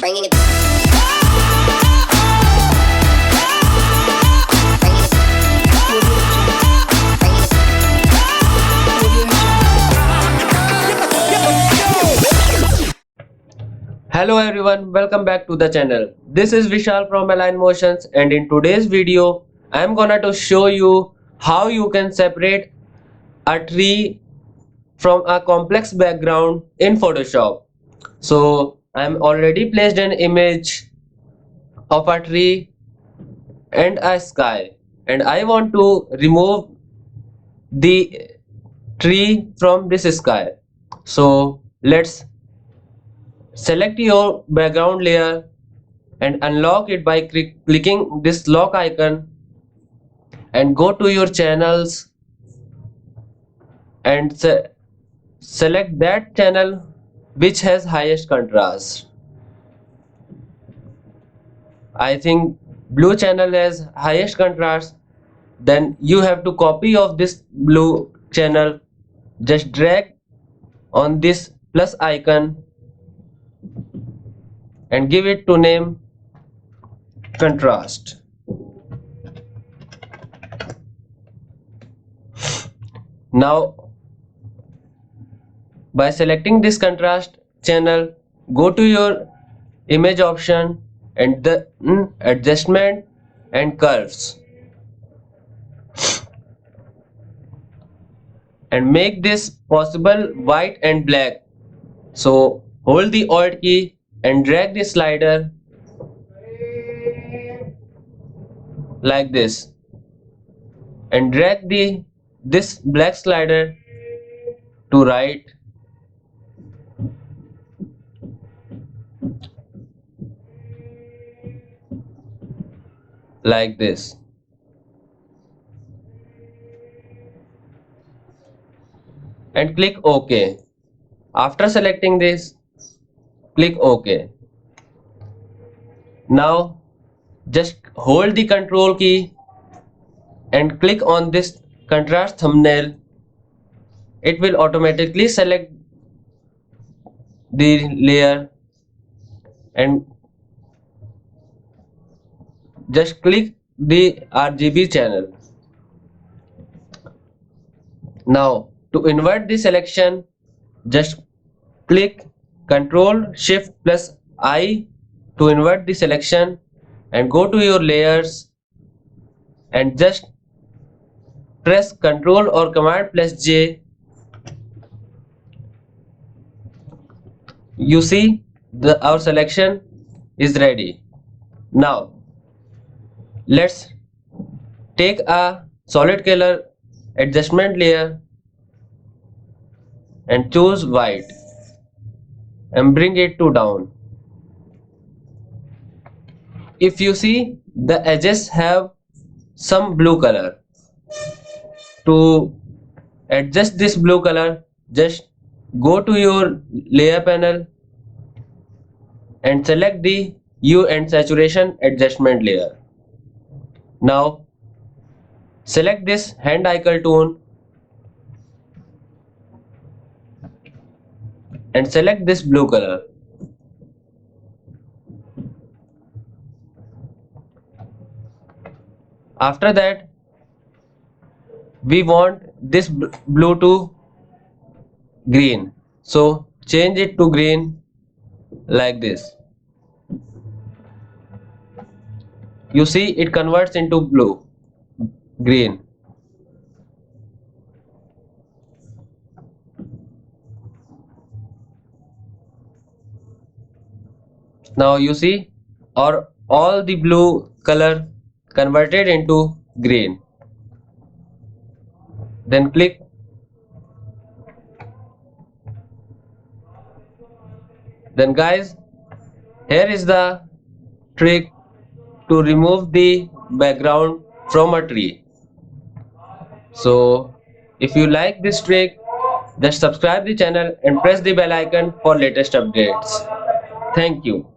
bringing it. Hello everyone, welcome back to the channel. This is Vishal from Align Motions, and in today's video I am gonna to show you how you can separate a tree from a complex background in Photoshop. So I am already placed an image of a tree and a sky, and I want to remove the tree from this sky. So let's select your background layer and unlock it by clicking this lock icon, and go to your channels and select that channel which has highest contrast. I think blue channel has highest contrast. Then you have to copy of this blue channel, just drag on this plus icon and give it to name contrast. Now by selecting this contrast channel, go to your image option and the adjustment and curves, and make this possible white and black. So hold the alt key and drag the slider like this, and drag this black slider to right like this, and click OK. After selecting this, click OK. Now just hold the control key and click on this contrast thumbnail. It will automatically select the layer, and just click the RGB channel. Now to invert the selection, just click Ctrl Shift plus I to invert the selection, and go to your layers and just press Ctrl or Command plus J. You see our selection is ready. Now let's take a solid color adjustment layer and choose white and bring it to down. If you see, the edges have some blue color. To adjust this blue color, just go to your layer panel and select the hue and saturation adjustment layer. Now select this hand icon tool and select this blue color. After that, we want this blue to green, so change it to green like this. You see, it converts into green. Now you see, or all the blue color converted into green. Then click. Then guys, here is the trick to remove the background from a tree. So if you like this trick, just subscribe the channel and press the bell icon for latest updates. Thank you.